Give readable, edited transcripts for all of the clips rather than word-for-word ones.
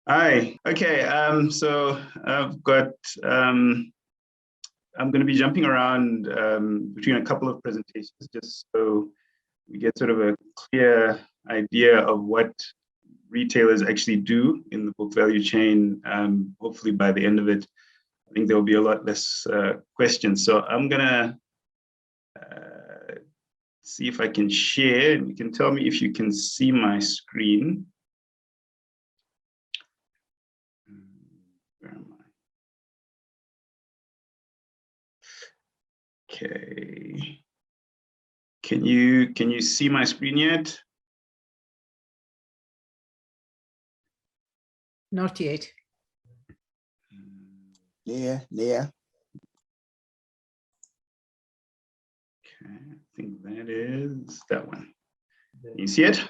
Hi. Okay. So I've got. I'm going to be jumping around between a couple of presentations, just so we get sort of a clear idea of what retailers actually do in the book value chain. Hopefully, by the end of it, I think there will be a lot less questions. So I'm gonna see if I can share, and you can tell me if you can see my screen. Where am I? Okay. Can you see my screen yet? Not yet. Yeah. Okay, I think that is that one. You see it?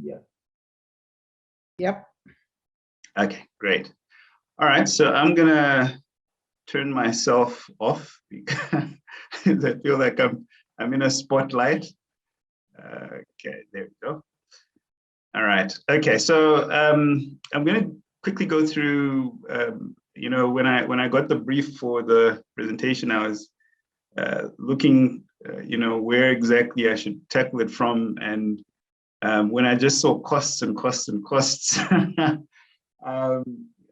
Yeah. Yep. Okay, great. All right, so I'm gonna turn myself off because I feel like I'm in a spotlight. Okay, there we go. All right. Okay, so I'm gonna quickly go through. When I got the brief for the presentation, I was looking, where exactly I should tackle it from, and when I just saw costs and costs and costs,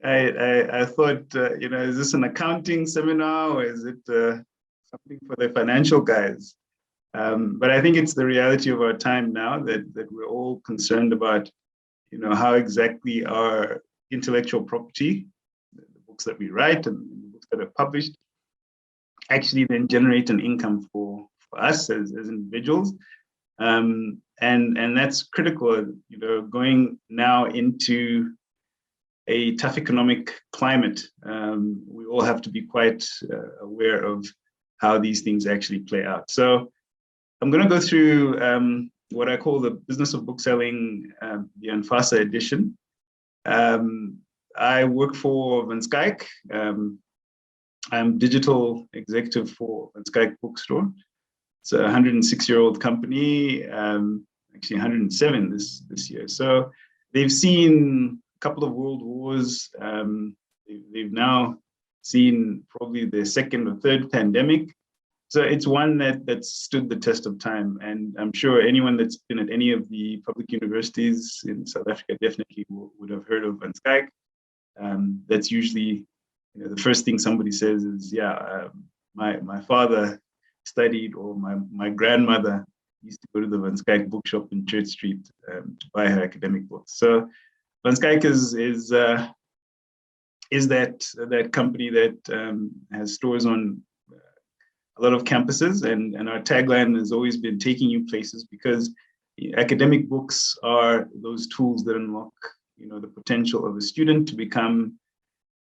I thought, is this an accounting seminar or is it something for the financial guys? But I think it's the reality of our time now that we're all concerned about, how exactly our intellectual property, the books that we write and the books that are published, actually then generate an income for us as individuals. And that's critical, going now into a tough economic climate. We all have to be quite aware of how these things actually play out. So I'm going to go through what I call the business of bookselling, the Anfasa edition. I work for Van Skyke. I'm digital executive for Van Skyke Bookstore. It's a 106-year-old company, actually 107 this year. So they've seen a couple of world wars. They've now seen probably the second or third pandemic. So it's one that stood the test of time. And I'm sure anyone that's been at any of the public universities in South Africa definitely would have heard of Van Skyke. That's usually, the first thing somebody says is, my father studied, or my grandmother used to go to the Van Skyke bookshop in Church Street to buy her academic books. So Van Skyke is that company that has stores on a lot of campuses, and our tagline has always been taking you places, because academic books are those tools that unlock, the potential of a student to become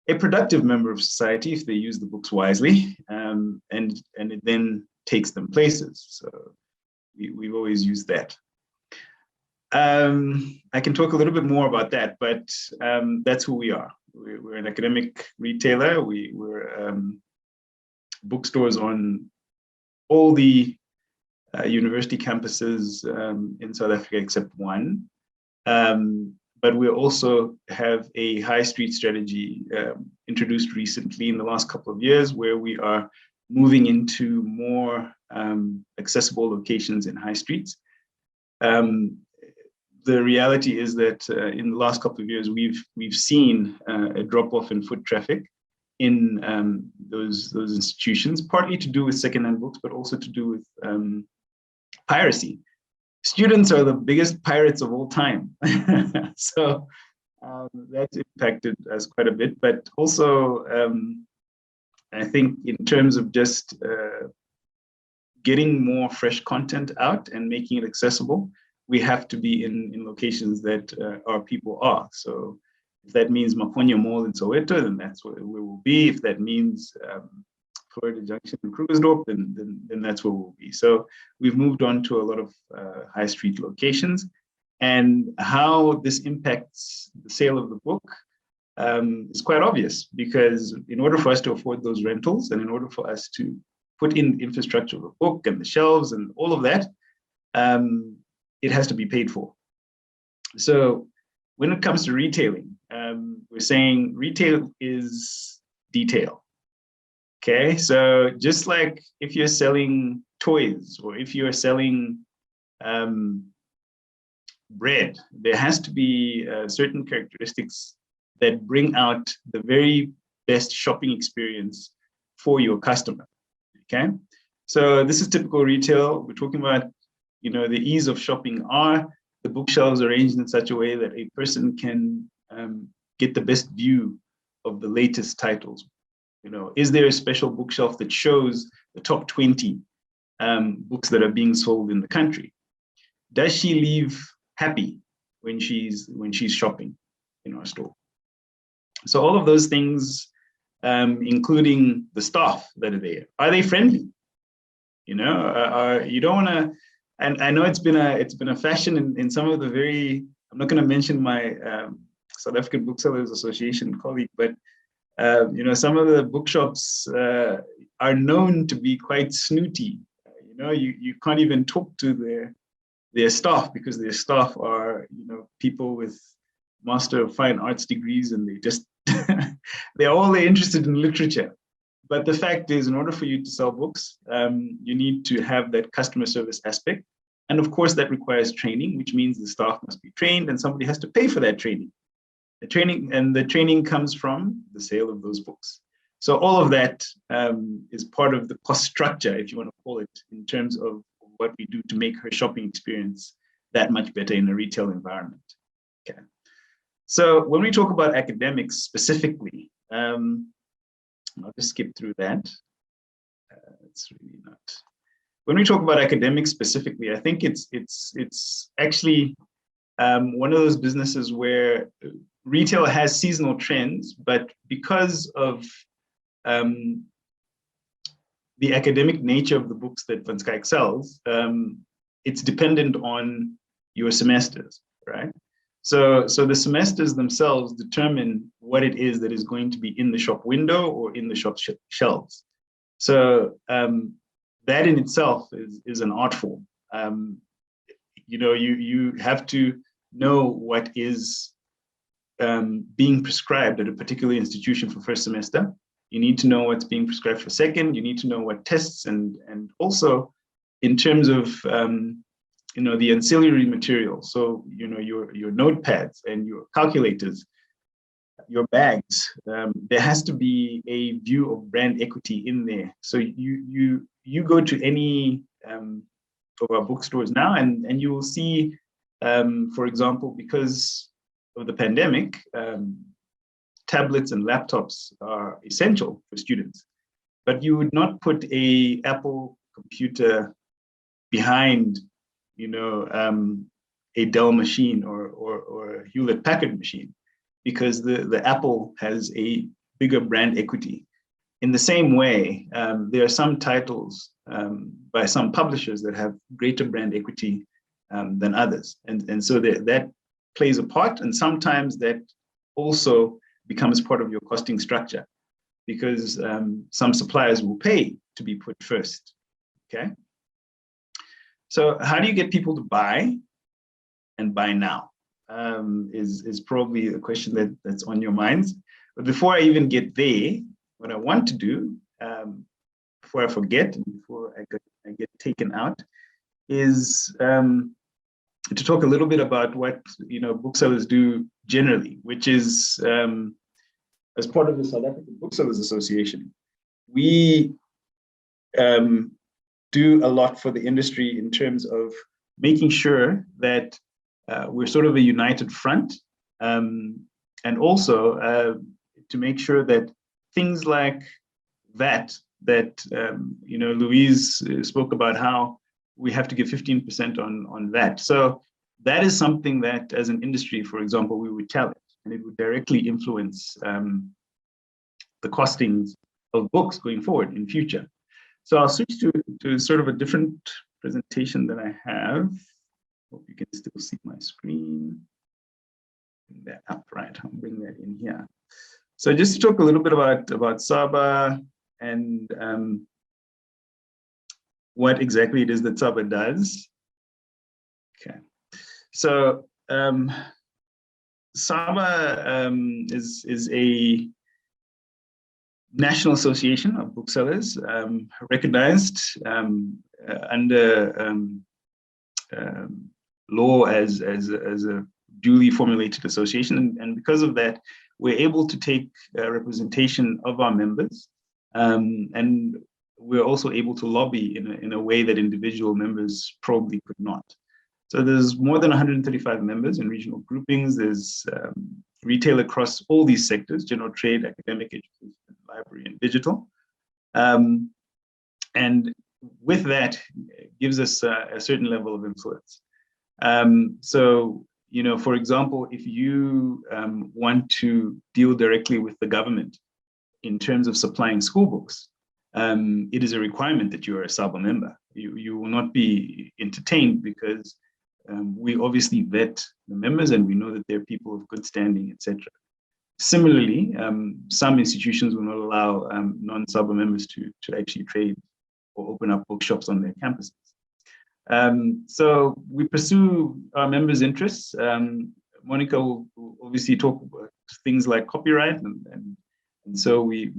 a productive member of society if they use the books wisely, and it then takes them places. So we've always used that. I can talk a little bit more about that, but that's who we are. We're an academic retailer. We're bookstores on all the university campuses in South Africa except one. But we also have a high street strategy introduced recently in the last couple of years, where we are moving into more accessible locations in high streets. The reality is that in the last couple of years, we've seen a drop-off in foot traffic in those institutions, partly to do with secondhand books, but also to do with piracy. Students are the biggest pirates of all time. So that's impacted us quite a bit, but also I think in terms of just getting more fresh content out and making it accessible, we have to be in locations that our people are. So if that means Maponya Mall in Soweto, then that's where we will be. If that means Florida Junction in Krugersdorp, then that's where we'll be. So we've moved on to a lot of high street locations, and how this impacts the sale of the book is quite obvious, because in order for us to afford those rentals, and in order for us to put in the infrastructure of the book and the shelves and all of that, it has to be paid for. So when it comes to retailing, we're saying retail is detail. Okay, so just like if you're selling toys or if you're selling bread, there has to be certain characteristics that bring out the very best shopping experience for your customer. Okay, so this is typical retail. We're talking about, the ease of shopping. Are the bookshelves arranged in such a way that a person can get the best view of the latest titles? Is there a special bookshelf that shows the top 20 books that are being sold in the country? Does she leave happy when she's shopping in our store? So all of those things, including the staff that are there, are they friendly? You don't want to. And I know it's been a fashion in some of the very. I'm not going to mention my South African Booksellers Association colleague, but some of the bookshops are known to be quite snooty. You can't even talk to their staff because their staff are people with Master of Fine Arts degrees, and they just they're interested in literature. But the fact is, in order for you to sell books, you need to have that customer service aspect. And of course, that requires training, which means the staff must be trained and somebody has to pay for that training. The training comes from the sale of those books. So all of that is part of the cost structure, if you want to call it, in terms of what we do to make her shopping experience that much better in a retail environment. Okay. So when we talk about academics specifically, I'll just skip through that. It's really not. When we talk about academics specifically, I think it's actually one of those businesses where retail has seasonal trends, but because of the academic nature of the books that Van Schaick sells, it's dependent on your semesters, right? So the semesters themselves determine what it is that is going to be in the shop window or in the shop shelves. So that in itself is an art form. You have to know what is being prescribed at a particular institution for first semester. You need to know what's being prescribed for second. You need to know what tests and also in terms of the ancillary material. So your notepads and your calculators, your bags. There has to be a view of brand equity in there. So you go to any of our bookstores now, and you will see, for example, because of the pandemic, tablets and laptops are essential for students, but you would not put a Apple computer behind, a Dell machine or a Hewlett Packard machine, because the Apple has a bigger brand equity. In the same way, there are some titles by some publishers that have greater brand equity than others, and so that plays a part, and sometimes that also becomes part of your costing structure, because some suppliers will pay to be put first. Okay. So how do you get people to buy and buy now is probably a question that's on your minds. But before I even get there, what I want to do, before I forget and before I get taken out, is to talk a little bit about what booksellers do generally, which is as part of the South African Booksellers Association, we do a lot for the industry in terms of making sure that we're sort of a united front, and also to make sure that things like that Louise spoke about, how we have to give 15% on that. So that is something that, as an industry, for example, we would challenge, and it would directly influence the costings of books going forward in future. So I'll switch to sort of a different presentation that I have. Hope you can still see my screen. Bring that up, right? I'll bring that in here. So just to talk a little bit about Saba and what exactly it is that Saba does. Okay, so SABA is a national association of booksellers, recognized under law as a duly formulated association, and because of that, we're able to take representation of our members, and we're also able to lobby in a way that individual members probably could not. So there's more than 135 members in regional groupings. There's retail across all these sectors: general trade, academic, education, library, and digital. And with that, it gives us a certain level of influence. So, you know, for example, if you want to deal directly with the government in terms of supplying school books, it is a requirement that you are a SABA member. You will not be entertained because we obviously vet the members and we know that they're people of good standing, etc. Similarly, some institutions will not allow non-SABA members to actually trade or open up bookshops on their campuses. So we pursue our members' interests. Monica will obviously talk about things like copyright, and so we've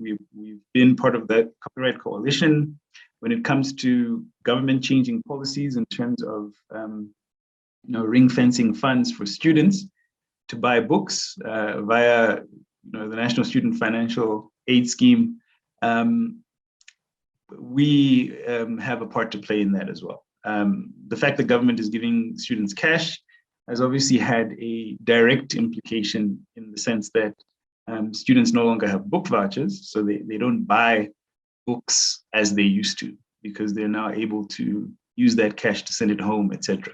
been part of that copyright coalition. When it comes to government changing policies in terms of ring fencing funds for students to buy books via the National Student Financial Aid Scheme, we have a part to play in that as well. The fact that government is giving students cash has obviously had a direct implication in the sense that students no longer have book vouchers, so they don't buy books as they used to, because they're now able to use that cash to send it home, etc.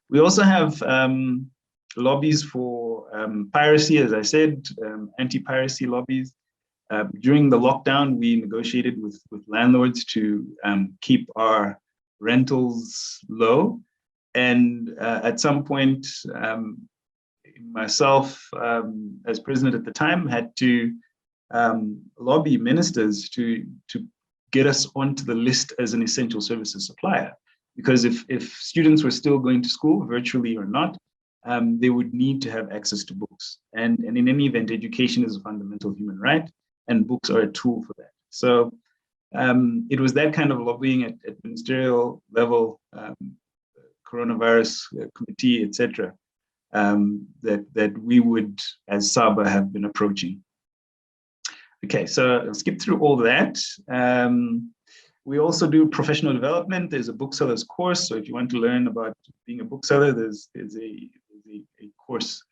We also have lobbies for piracy, as I said, anti-piracy lobbies. During the lockdown, we negotiated with landlords to keep our rentals low. And at some point, myself, as president at the time, had to lobby ministers to get us onto the list as an essential services supplier. Because if students were still going to school, virtually or not, they would need to have access to books. And in any event, education is a fundamental human right, and books are a tool for that. So it was that kind of lobbying at ministerial level, coronavirus committee, etc., that we would, as SABA, have been approaching. Okay, so I'll skip through all that. We also do professional development. There's a booksellers course. So if you want to learn about being a bookseller, there's a course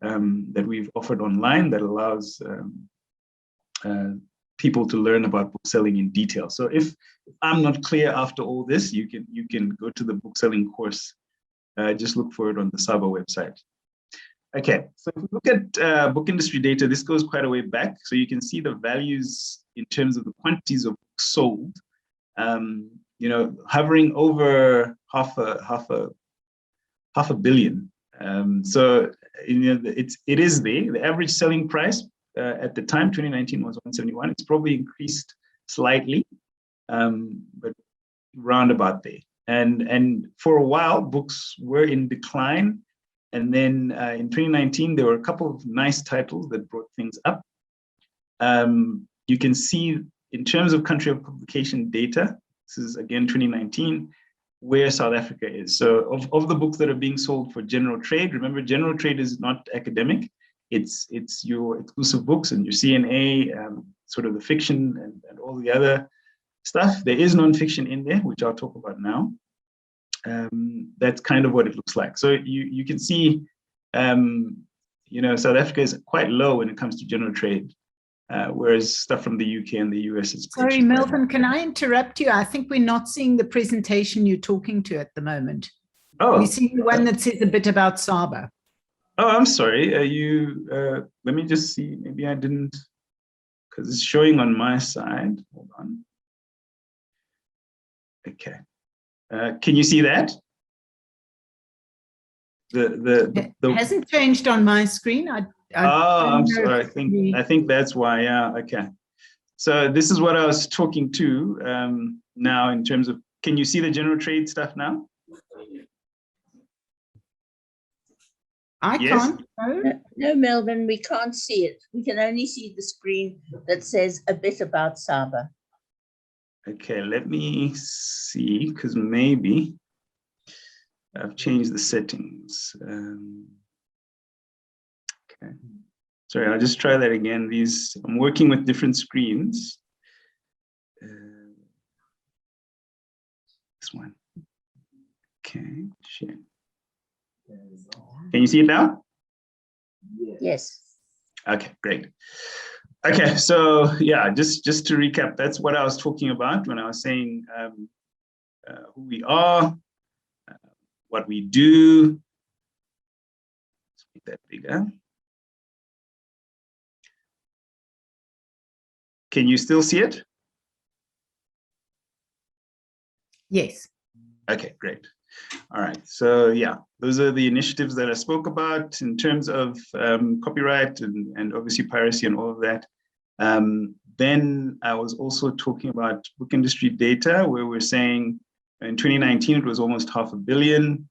that we've offered online that allows people to learn about bookselling in detail. So if I'm not clear after all this, you can go to the bookselling course. Just look for it on the SABA website. Okay, so if we look at book industry data, this goes quite a way back. So you can see the values in terms of the quantities of books sold. Hovering over half a billion. So it is there. The average selling price at the time, 2019, was 171. It's probably increased slightly, but round about there. And for a while, books were in decline. And then in 2019, there were a couple of nice titles that brought things up. You can see in terms of country of publication data, this is again 2019, where South Africa is. So of the books that are being sold for general trade, remember, general trade is not academic. It's your exclusive books and your CNA, sort of the fiction and all the other stuff. There is nonfiction in there, which I'll talk about now. That's kind of what it looks like. So you can see, South Africa is quite low when it comes to general trade. Whereas stuff from the UK and the US is... Sorry, Melvin, can I interrupt you? I think we're not seeing the presentation you're talking to at the moment. Oh. We see the one that says a bit about SABA. Oh, I'm sorry. Let me just see. Maybe I didn't, because it's showing on my side. Hold on. Okay. Can you see that? It hasn't changed on my screen. I'm sorry. I think that's why. Yeah. Okay. So this is what I was talking to now in terms of. Can you see the general trade stuff now? I Yes? can't. No. No, Melvin, we can't see it. We can only see the screen that says a bit about Saba. Okay, let me see, because maybe I've changed the settings. Okay. Sorry, I'll just try that again. I'm working with different screens. This one. Okay, share. Can you see it now? Yes. Okay, great. Okay, so yeah, just to recap, that's what I was talking about when I was saying who we are, what we do. Let's make that bigger. Can you still see it? Yes. Okay, great. All right, so yeah, those are the initiatives that I spoke about in terms of copyright and obviously piracy and all of that. Then I was also talking about book industry data, where we're saying in 2019, it was almost $500 million.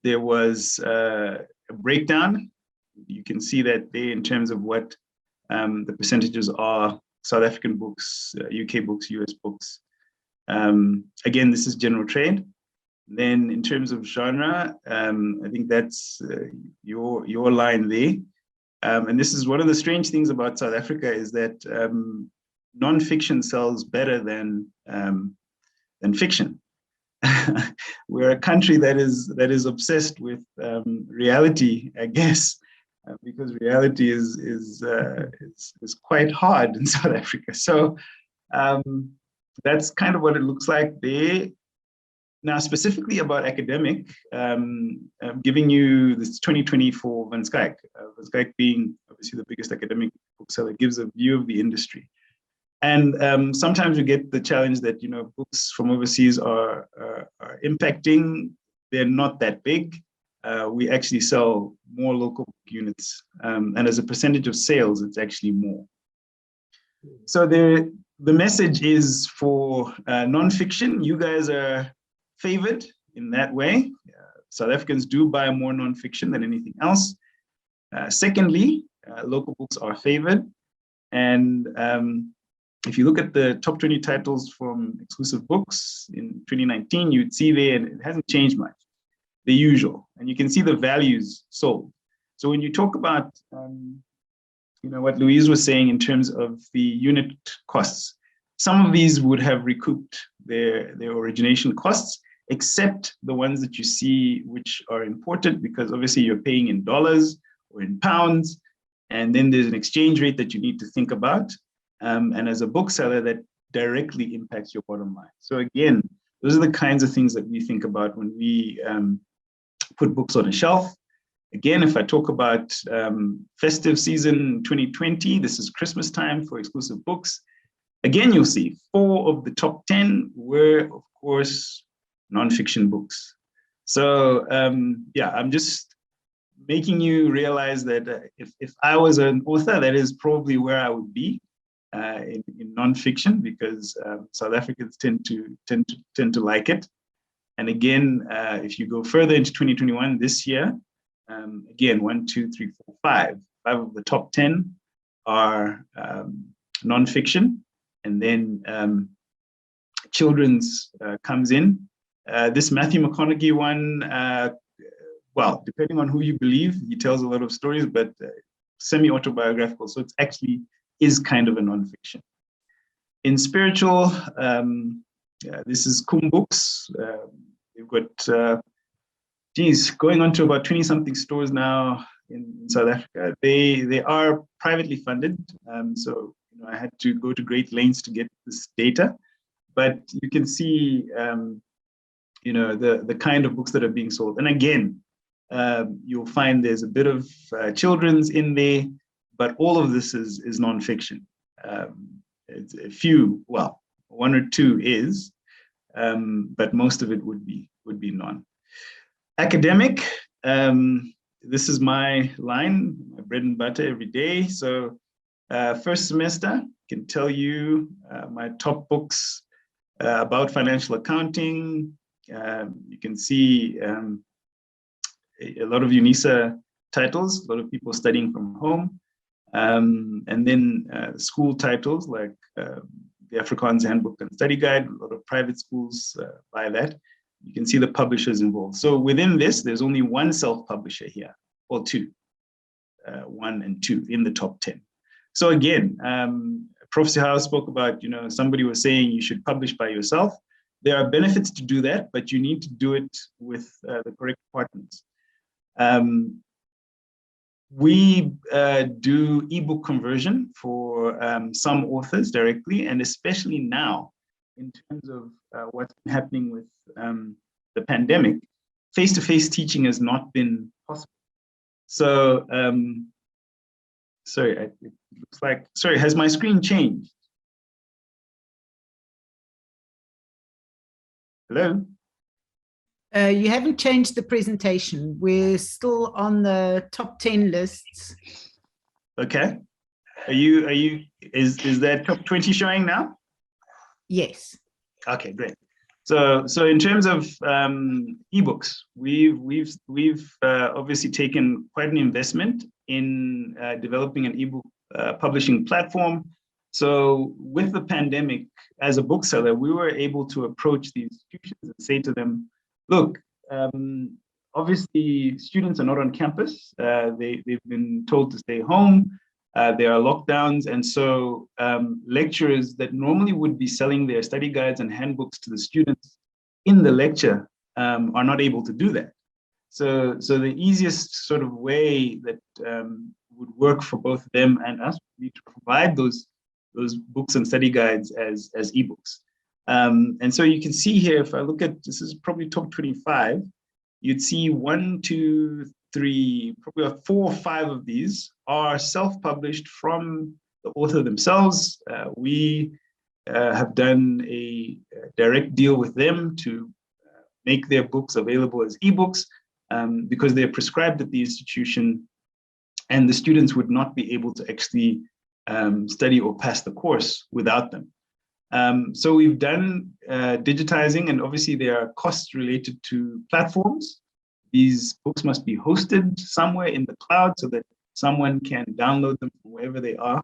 There was a breakdown. You can see that there in terms of what the percentages are: South African books, UK books, US books. Again, this is general trade. Then in terms of genre, I think that's your line there. And this is one of the strange things about South Africa, is that non-fiction sells better than fiction. We're a country that is obsessed with reality, I guess, because reality is quite hard in South Africa. So that's kind of what it looks like there. Now, specifically about academic, I'm giving you this 2024 Van Skyke. Van Skyke being obviously the biggest academic bookseller, gives a view of the industry. And sometimes we get the challenge that, you know, books from overseas are impacting. They're not that big. We actually sell more local units. And as a percentage of sales, it's actually more. So the message is for nonfiction, you guys are favored in that way. South Africans do buy more nonfiction than anything else. Secondly, local books are favored. And if you look at the top 20 titles from exclusive books in 2019, you'd see there, and it hasn't changed much, the usual. And you can see the values sold. So when you talk about, you know, what Louise was saying in terms of the unit costs, some of these would have recouped their origination costs, except the ones that you see which are imported, because obviously you're paying in dollars or in pounds, and then there's an exchange rate that you need to think about. And as a bookseller, that directly impacts your bottom line. So again, those are the kinds of things that we think about when we put books on a shelf. Again, if I talk about festive season 2020, this is Christmas time for exclusive books. Again, you'll see 4 of the top 10 were, of course, nonfiction books. So yeah, I'm just making you realize that if I was an author, that is probably where I would be in nonfiction, because South Africans tend to like it. And again, if you go further into 2021, this year, again, 1, 2, 3, 4, 5 of the top 10 are nonfiction, and then children's comes in. This Matthew McConaughey one, well, depending on who you believe, he tells a lot of stories, but semi-autobiographical, so it's actually is kind of a nonfiction. In spiritual, this is Kum Books. We've got, going on to about 20-something stores now in South Africa. They are privately funded, so you know, I had to go to great lengths to get this data. But you can see, you know, the kind of books that are being sold. And again, you'll find there's a bit of children's in there, but all of this is nonfiction. It's a few, well, 1 or 2 is, but most of it would be non. Academic, this is my line, my bread and butter every day. So first semester, can tell you my top books about financial accounting. You can see a lot of UNISA titles, a lot of people studying from home, and then school titles like the Afrikaans Handbook and Study Guide. A lot of private schools buy that. You can see the publishers involved. So within this, there's only one self-publisher here, or two, 1 and 2 in the top 10. So again, Prof. House spoke about, somebody was saying you should publish by yourself. There are benefits to do that, but you need to do it with the correct partners. We do ebook conversion for some authors directly, and especially now, in terms of what's been happening with the pandemic, face-to-face teaching has not been possible. So, sorry, it looks like, sorry, has my screen changed? Hello? You haven't changed the presentation. We're still on the top 10 lists. Okay. Is that top 20 showing now? Yes. Okay, great. So in terms of ebooks, we've obviously taken quite an investment in developing an ebook publishing platform. So with the pandemic, as a bookseller, we were able to approach these institutions and say to them, look, obviously students are not on campus. They've been told to stay home. There are lockdowns. And so lecturers that normally would be selling their study guides and handbooks to the students in the lecture are not able to do that. So the easiest sort of way that would work for both them and us would be to provide those books and study guides as ebooks. And so you can see here, if I look at, this is probably top 25, you'd see 1, 2, 3, probably 4 or 5 of these are self-published from the author themselves. We have done a direct deal with them to make their books available as ebooks because they're prescribed at the institution, and the students would not be able to actually study or pass the course without them. So we've done digitizing, and obviously there are costs related to platforms. These books must be hosted somewhere in the cloud so that someone can download them from wherever they are.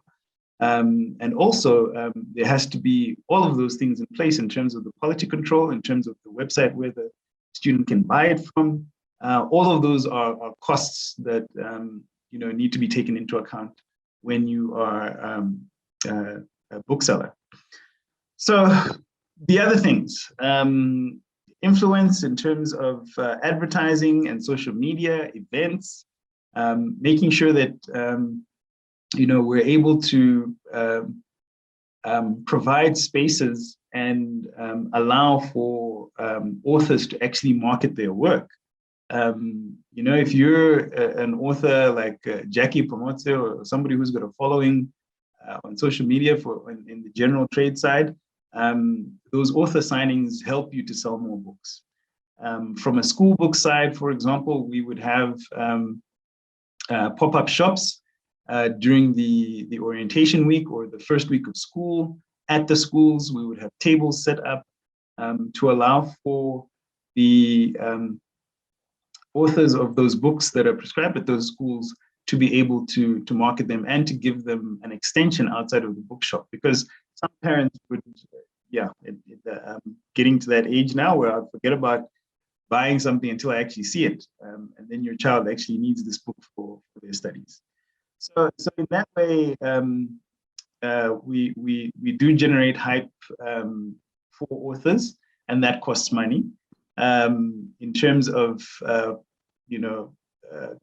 And also there has to be all of those things in place in terms of the quality control, in terms of the website where the student can buy it from. All of those are costs that need to be taken into account when you are a bookseller. So the other things, influence in terms of advertising and social media, events, making sure that we're able to provide spaces and allow for authors to actually market their work. If you're an author like Jackie Pomotse or somebody who's got a following on social media in the general trade side, those author signings help you to sell more books. From a school book side, for example, we would have pop-up shops during the orientation week or the first week of school. At the schools, we would have tables set up to allow for the authors of those books that are prescribed at those schools to be able to market them and to give them an extension outside of the bookshop, because some parents would, getting to that age now where I forget about buying something until I actually see it, and then your child actually needs this book for their studies. So in that way, we do generate hype for authors, and that costs money. In terms of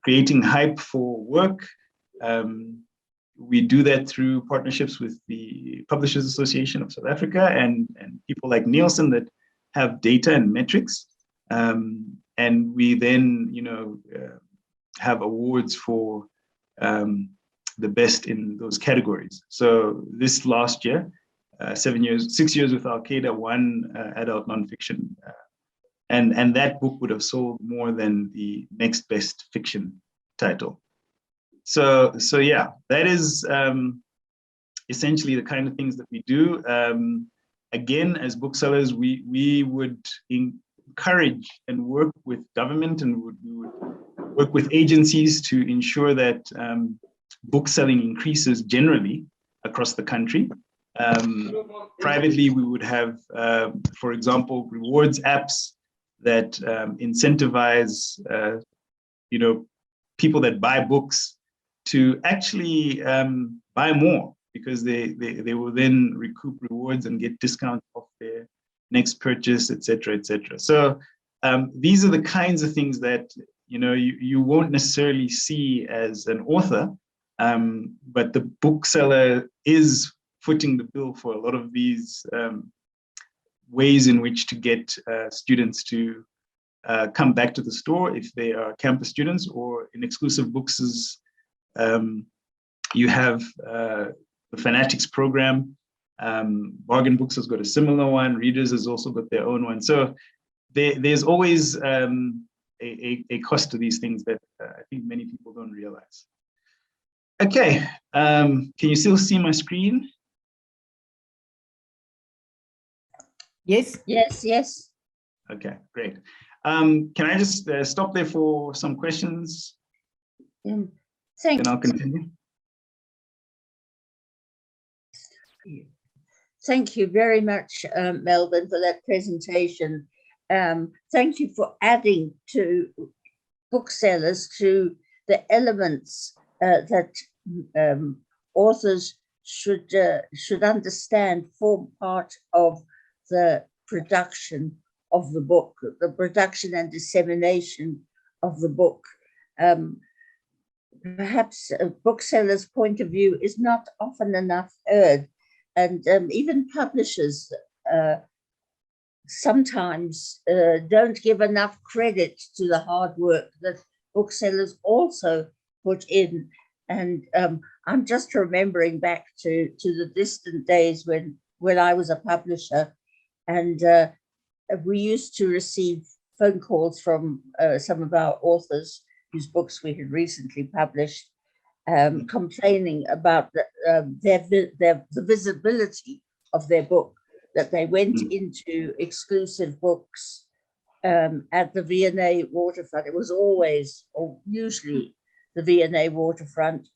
creating hype for work, we do that through partnerships with the Publishers Association of South Africa and people like Nielsen that have data and metrics. And we then, have awards for the best in those categories. So this last year, 6 years with Al-Qaeda, won adult nonfiction. And that book would have sold more than the next best fiction title. So yeah, that is essentially the kind of things that we do. Again, as booksellers, we would encourage and work with government, and we would work with agencies to ensure that book selling increases generally across the country. Privately, we would have, for example, rewards apps that incentivize, people that buy books to actually buy more, because they will then recoup rewards and get discounts off their next purchase, et cetera, et cetera. So these are the kinds of things that you won't necessarily see as an author, but the bookseller is footing the bill for a lot of these ways in which to get students to come back to the store if they are campus students, or in exclusive books. You have the Fanatics program. Bargain Books has got a similar one. Readers has also got their own one. So there's always a cost to these things that I think many people don't realize. Okay, can you still see my screen? Yes. Yes, yes. Okay, great. Can I just stop there for some questions? Thank Then I'll continue. Thank you very much, Melvin, for that presentation. Thank you for adding to booksellers to the elements that authors should understand form part of the production of the book, the production and dissemination of the book. Perhaps a bookseller's point of view is not often enough heard, and even publishers sometimes don't give enough credit to the hard work that booksellers also put in. And I'm just remembering back to the distant days when I was a publisher, and we used to receive phone calls from some of our authors whose books we had recently published, complaining about the visibility of their book, that they went into exclusive books at the V&A waterfront. It was always, or usually, the V&A waterfront,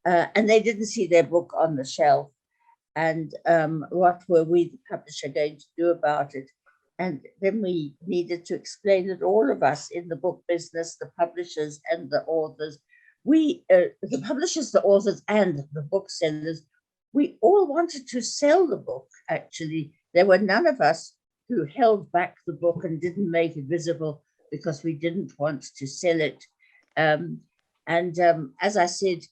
and they didn't see their book on the shelf. And what were we, the publisher, going to do about it? And then we needed to explain that all of us in the book business, the publishers and the authors, the publishers, the authors, and the booksellers, we all wanted to sell the book, actually. There were none of us who held back the book and didn't make it visible because we didn't want to sell it. As I said,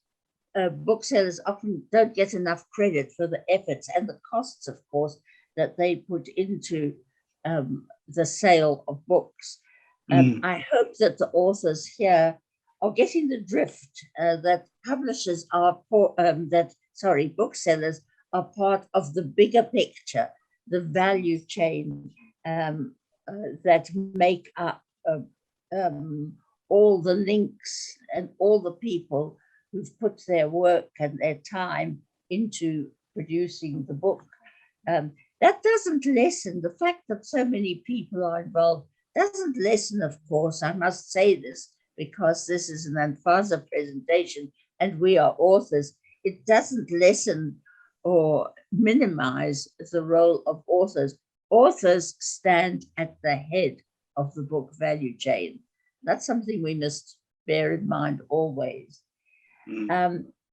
booksellers often don't get enough credit for the efforts and the costs, of course, that they put into the sale of books. I hope that the authors here are getting the drift that publishers are booksellers are part of the bigger picture, the value chain that make up all the links and all the people who've put their work and their time into producing the book. That doesn't lessen the fact that so many people are involved, doesn't lessen, of course, I must say this, because this is an Anfaza presentation and we are authors. It doesn't lessen or minimize the role of authors. Authors stand at the head of the book value chain. That's something we must bear in mind always.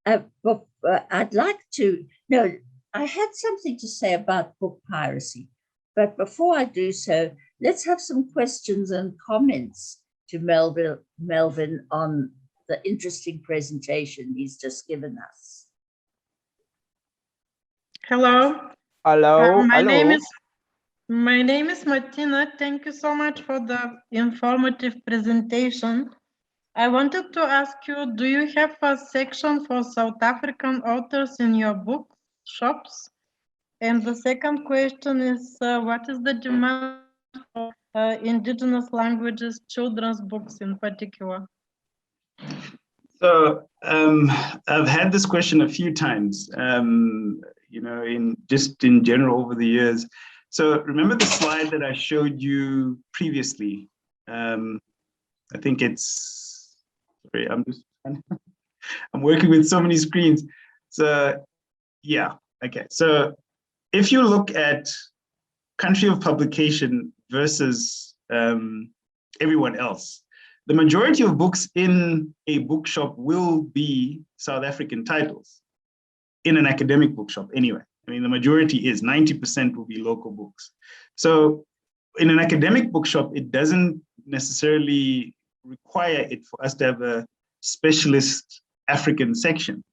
I'd like to know, I had something to say about book piracy, but before I do so, let's have some questions and comments to Melvin on the interesting presentation he's just given us. Hello. Hello. My hello. name is Martina. Thank you so much for the informative presentation. I wanted to ask you, do you have a section for South African authors in your book shops? And the second question is, what is the demand for indigenous languages, children's books in particular? So I've had this question a few times, in general over the years. So remember the slide that I showed you previously? I think it's Sorry, I'm working with so many screens. So yeah, okay. So if you look at country of publication versus everyone else, the majority of books in a bookshop will be South African titles, in an academic bookshop anyway. I mean, the majority is 90% will be local books. So in an academic bookshop, it doesn't necessarily require it for us to have a specialist African section,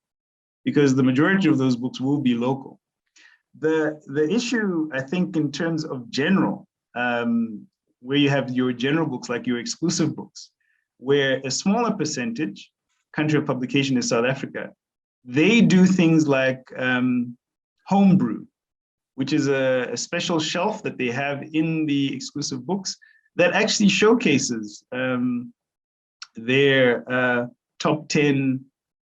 because the majority of those books will be local. The issue, I think, in terms of general, where you have your general books, like your exclusive books, where a smaller percentage, country of publication is South Africa, they do things like homebrew, which is a special shelf that they have in the exclusive books that actually showcases their top 10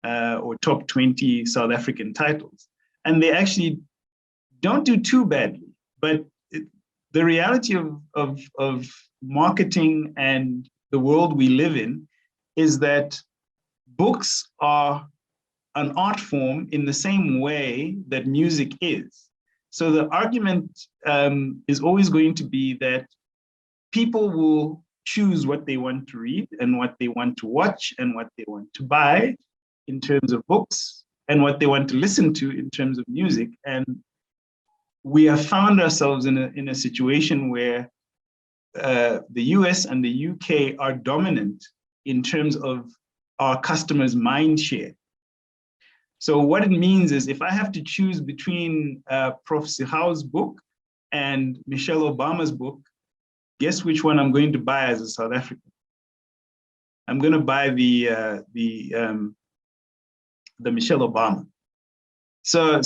or top 20 South African titles. And they actually don't do too badly, but the reality of marketing and the world we live in is that books are an art form in the same way that music is. So the argument is always going to be that people will choose what they want to read and what they want to watch and what they want to buy in terms of books and what they want to listen to in terms of music. And we have found ourselves in a situation where the US and the UK are dominant in terms of our customers' mind share. So what it means is, if I have to choose between Prof. Sihao's book and Michelle Obama's book, guess which one I'm going to buy as a South African? I'm going to buy the Michelle Obama. So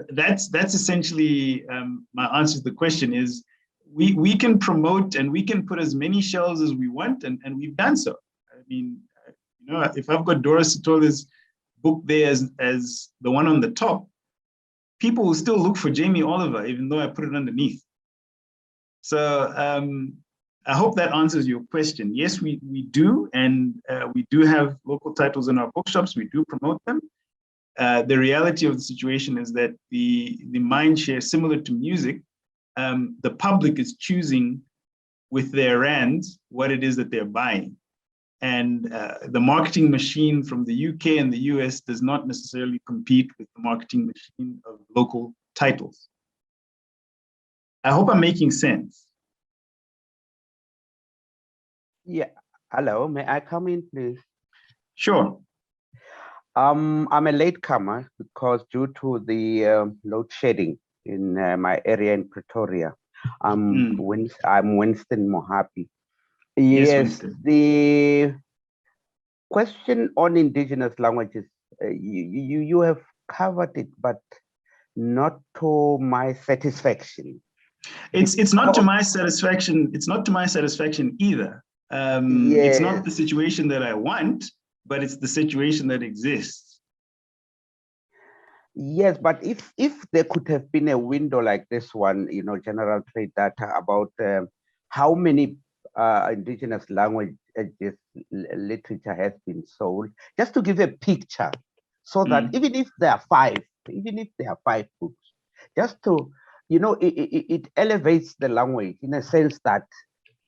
that's essentially my answer to the question is, we can promote and we can put as many shelves as we want, and we've done so. I mean, you know, if I've got Dora Sitola's book there as the one on the top, people will still look for Jamie Oliver, even though I put it underneath. So I hope that answers your question. Yes, we do, and we do have local titles in our bookshops. We do promote them. The reality of the situation is that the mind share, similar to music, the public is choosing with their rands what it is that they're buying. And the marketing machine from the UK and the US does not necessarily compete with the marketing machine of local titles. I hope I'm making sense. Yeah. Hello, may I come in, please? Sure. I'm a latecomer because due to the load shedding in my area in Pretoria, I'm Winston Mohapi. Yes, the question on indigenous languages, you have covered it, but not to my satisfaction. It's not to my satisfaction. It's not to my satisfaction either. It's not the situation that I want, but it's the situation that exists. Yes, but if there could have been a window like this one, you know, general trade data about how many indigenous languages literature has been sold, just to give a picture, so that even if there are five books, just to, you know, it elevates the language in a sense that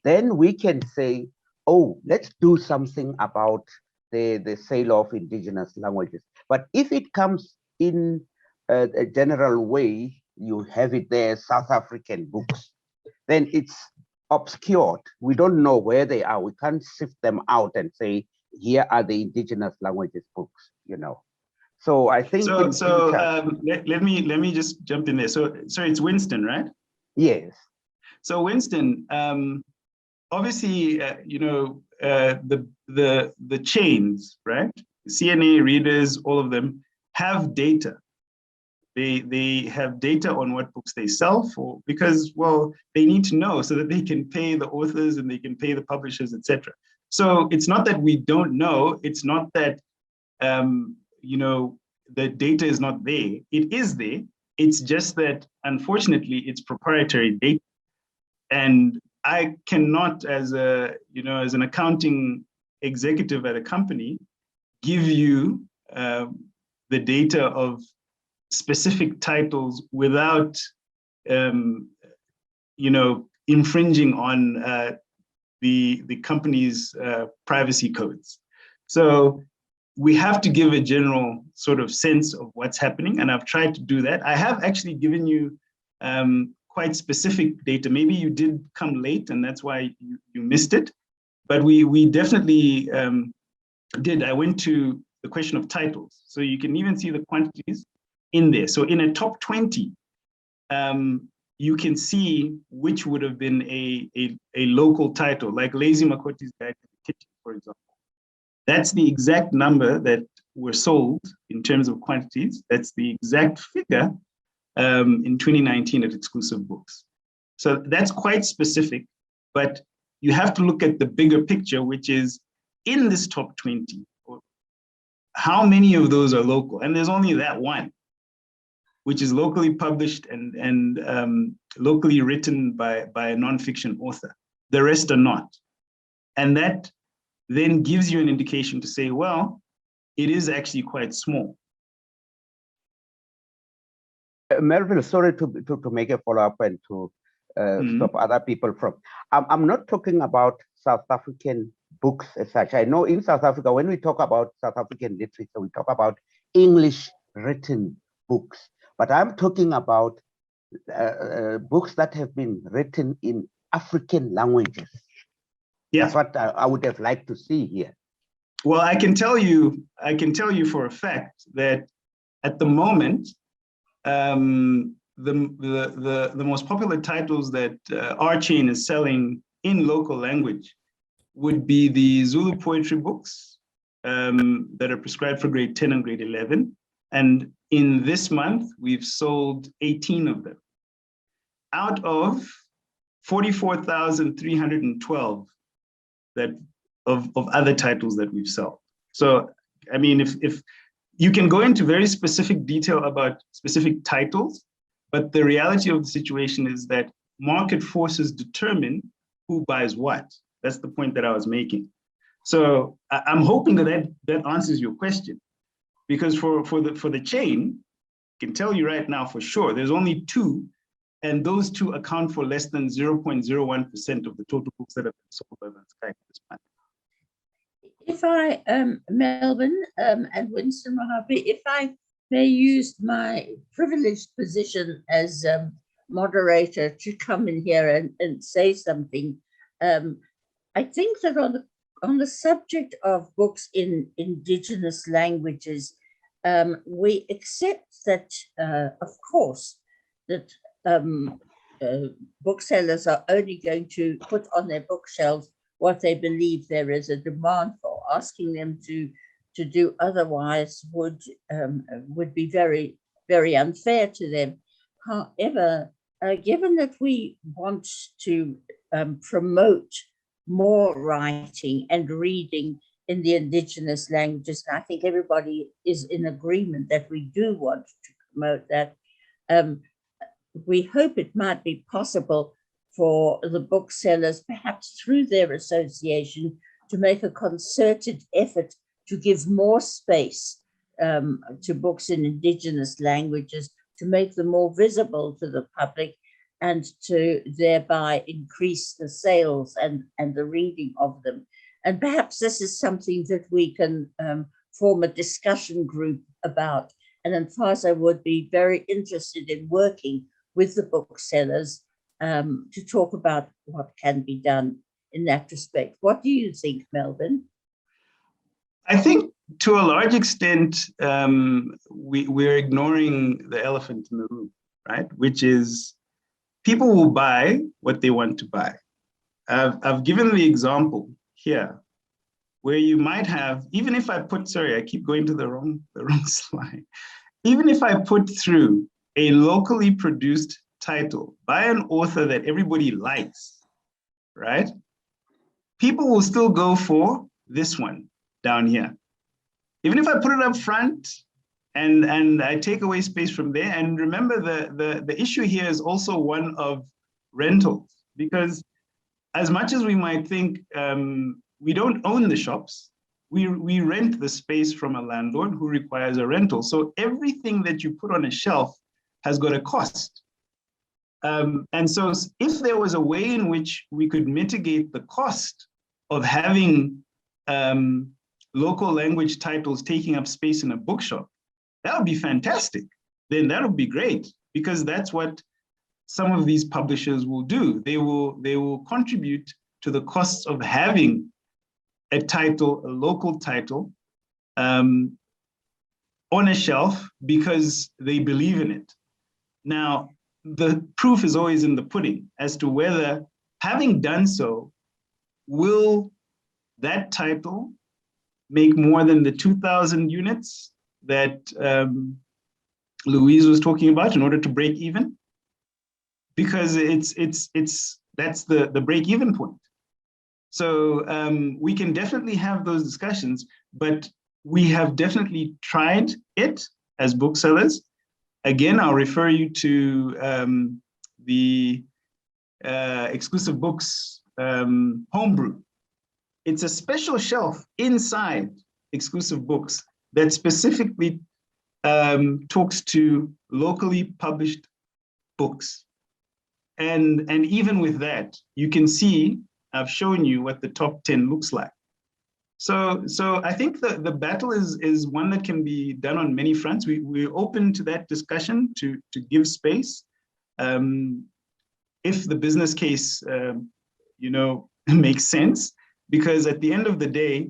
then we can say, oh, let's do something about the sale of indigenous languages. But if it comes in a general way, you have it there, South African books, then it's obscured. We don't know where they are. We can't sift them out and say, here are the indigenous languages books, you know. So I think let me just jump in there. So sorry, it's Winston, right? Yes. So Winston, obviously, you know, the chains, right? CNA readers, all of them have data. They have data on what books they sell for, because, well, they need to know so that they can pay the authors and they can pay the publishers, etc. So it's not that we don't know. It's not that, you know, the data is not there. It is there. It's just that, unfortunately, it's proprietary data. And I cannot, as a, you know, as an accounting executive at a company, give you the data of specific titles without, infringing on the company's privacy codes. So we have to give a general sort of sense of what's happening, and I've tried to do that. I have actually given you quite specific data. Maybe you did come late, and that's why you missed it. But we definitely did. I went to the question of titles, so you can even see the quantities in there. So in a top 20, you can see which would have been a local title, like Lazy Makoti's Guide to the Kitchen, for example. That's the exact number that were sold in terms of quantities. That's the exact figure in 2019 at Exclusive Books. So that's quite specific, but you have to look at the bigger picture, which is in this top 20, how many of those are local? And there's only that one, which is locally published and locally written by a nonfiction author. The rest are not. And that then gives you an indication to say, well, it is actually quite small. Melvin, sorry to make a follow-up and to stop other people from. I'm not talking about South African books as such. I know in South Africa, when we talk about South African literature, we talk about English written books. But I'm talking about books that have been written in African languages. Yeah. That's what I would have liked to see here. Well, I can tell you for a fact that at the moment, the most popular titles that our chain is selling in local language would be the Zulu poetry books that are prescribed for grade 10 and grade 11. And in this month, we've sold 18 of them out of 44,312 of other titles that we've sold. So, I mean, if you can go into very specific detail about specific titles, but the reality of the situation is that market forces determine who buys what. That's the point that I was making. So I'm hoping that answers your question, because for the chain, I can tell you right now for sure, there's only 2, and those 2 account for less than 0.01% of the total books that have been sold by Skype this month. If I, Melvin and Winston Mojave, if I may use my privileged position as moderator to come in here and say something, I think that on the subject of books in indigenous languages, we accept that, of course, that booksellers are only going to put on their bookshelves what they believe there is a demand for. Asking them to do otherwise would be very, very unfair to them. However, given that we want to promote more writing and reading in the indigenous languages, and I think everybody is in agreement that we do want to promote that, we hope it might be possible for the booksellers, perhaps through their association, to make a concerted effort to give more space to books in indigenous languages, to make them more visible to the public, and to thereby increase the sales and the reading of them. And perhaps this is something that we can form a discussion group about. And Mfaza would be very interested in working with the booksellers to talk about what can be done in that respect. What do you think, Melvin? I think to a large extent, we're ignoring the elephant in the room, right? Which is people will buy what they want to buy. I've given the example here where you might have, even if I put, sorry, I keep going to the wrong slide. Even if I put through a locally produced title by an author that everybody likes, right? People will still go for this one down here. Even if I put it up front and I take away space from there, and remember the issue here is also one of rentals, because as much as we might think we don't own the shops, we rent the space from a landlord who requires a rental. So everything that you put on a shelf has got a cost. And so if there was a way in which we could mitigate the cost of having local language titles taking up space in a bookshop, that would be fantastic. Then that would be great, because that's what some of these publishers will do. They will contribute to the costs of having a title, a local title, on a shelf because they believe in it. Now, the proof is always in the pudding as to whether, having done so, will that title make more than the 2,000 units that Louise was talking about in order to break even? Because that's the break even point. So we can definitely have those discussions, but we have definitely tried it as booksellers. Again, I'll refer you to the Exclusive Books homebrew. It's a special shelf inside Exclusive Books that specifically talks to locally published books. And even with that, you can see, I've shown you what the top 10 looks like. So I think the battle is one that can be done on many fronts. We're open to that discussion to give space. If the business case, makes sense, because at the end of the day,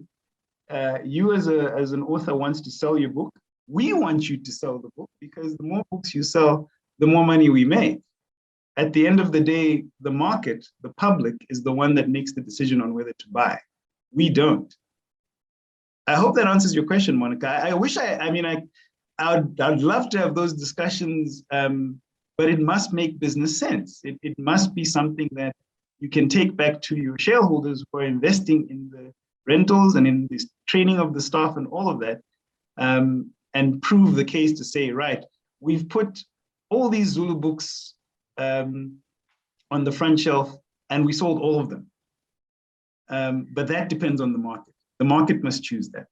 you as an author wants to sell your book. We want you to sell the book, because the more books you sell, the more money we make. At the end of the day, the market, the public, is the one that makes the decision on whether to buy. We don't. I hope that answers your question, Monica. I wish I'd love to have those discussions, but it must make business sense. It must be something that you can take back to your shareholders who are investing in the rentals and in this training of the staff and all of that, and prove the case to say, right, we've put all these Zulu books on the front shelf and we sold all of them. But that depends on the market. The market must choose that.